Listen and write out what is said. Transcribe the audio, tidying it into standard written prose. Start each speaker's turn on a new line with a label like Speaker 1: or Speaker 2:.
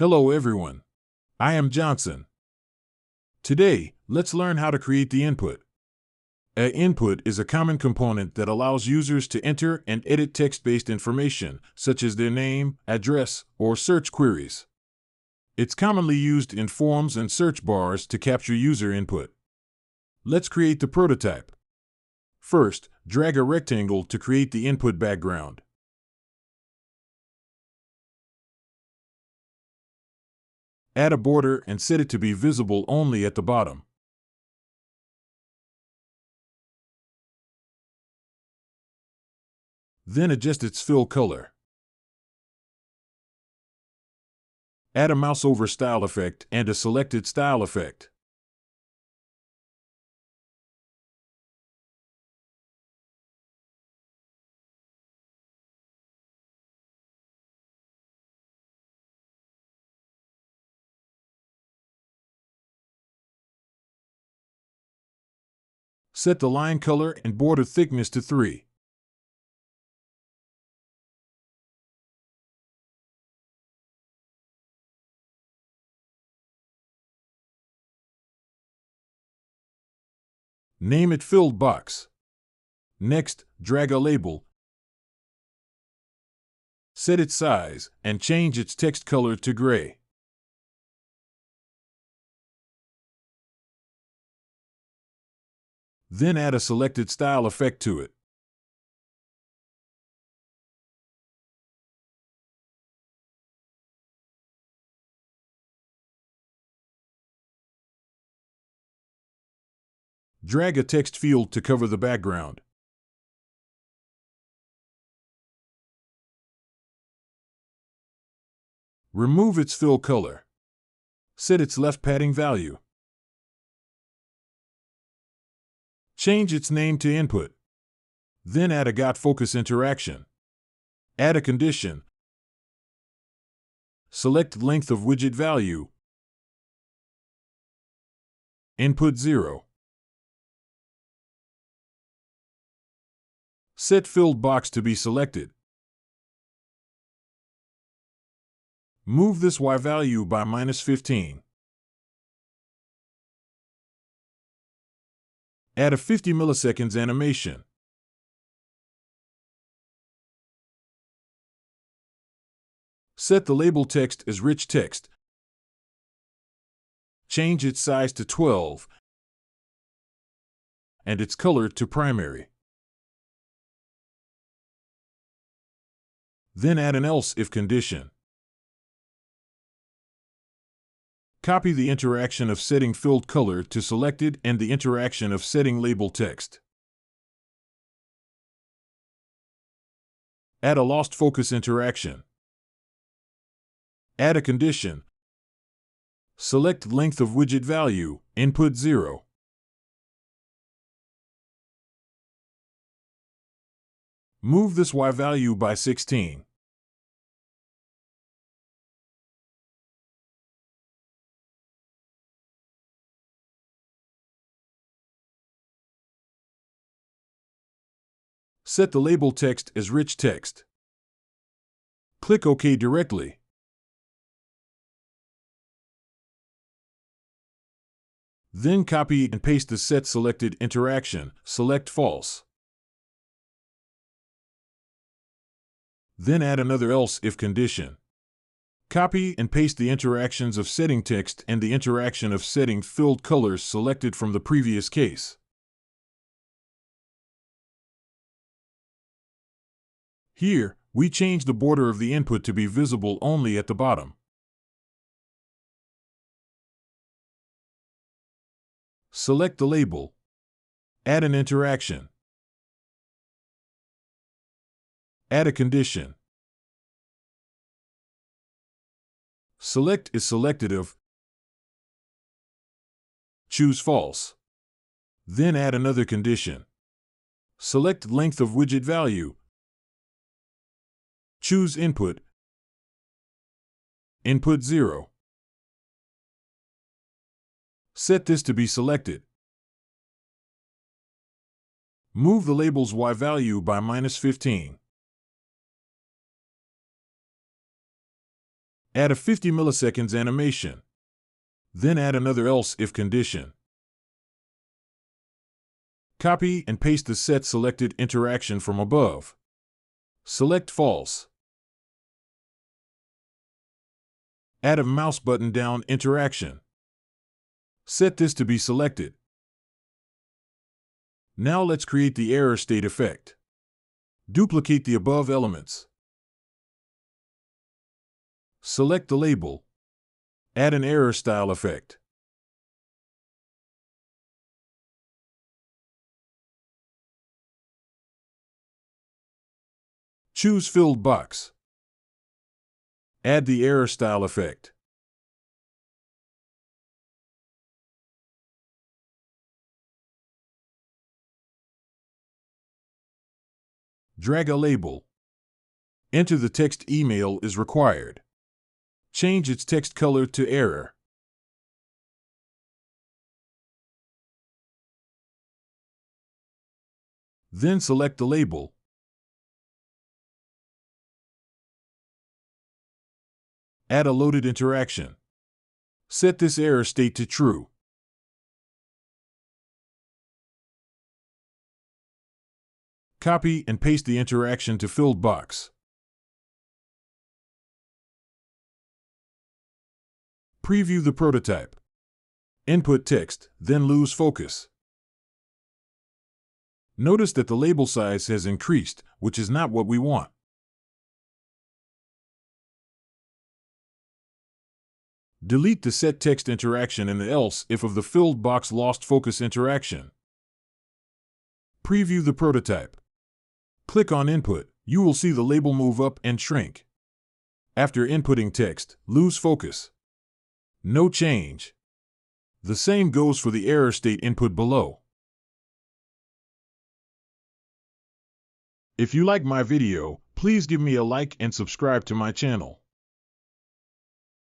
Speaker 1: Hello everyone. I am Johnson. Today, let's learn how to create the input. An input is a common component that allows users to enter and edit text-based information, such as their name, address, or search queries. It's commonly used in forms and search bars to capture user input. Let's create the prototype. First, drag a rectangle to create the input background. Add a border and set it to be visible only at the bottom. Then adjust its fill color. Add a mouse over style effect and a selected style effect. Set the line color and border thickness to 3. Name it Filled Box. Next, drag a label. Set its size and change its text color to gray. Then add a selected style effect to it. Drag a text field to cover the background. Remove its fill color. Set its left padding value. Change its name to Input. Then add a Got Focus interaction. Add a condition. Select length of widget value. Input 0. Set filled box to be selected. Move this Y value by -15. Add a 50 milliseconds animation. Set the label text as rich text. Change its size to 12 and its color to primary. Then add an else if condition. Copy the interaction of setting filled color to selected and the interaction of setting label text. Add a lost focus interaction. Add a condition. Select length of widget value, Input 0. Move this Y value by 16. Set the label text as rich text. Click OK directly. Then copy and paste the set selected interaction, select false. Then add another else if condition. Copy and paste the interactions of setting text and the interaction of setting filled colors selected from the previous case. Here, we change the border of the input to be visible only at the bottom. Select the label. Add an interaction. Add a condition. Select is selected of. Choose false. Then add another condition. Select length of widget value. Choose Input. Input 0. Set this to be selected. Move the label's Y value by -15. Add a 50 milliseconds animation. Then add another else if condition. Copy and paste the set selected interaction from above. Select false. Add a mouse button down interaction. Set this to be selected. Now let's create the error state effect. Duplicate the above elements. Select the label. Add an error style effect. Choose filled box. Add the error style effect. Drag a label. Enter the text email is required. Change its text color to error. Then select the label. Add a loaded interaction. Set this error state to true. Copy and paste the interaction to filled box. Preview the prototype. Input text, then lose focus. Notice that the label size has increased, which is not what we want. Delete the set text interaction and the else if of the filled box lost focus interaction. Preview the prototype. Click on Input. You will see the label move up and shrink. After inputting text, lose focus. No change. The same goes for the error state input below. If you like my video, please give me a like and subscribe to my channel.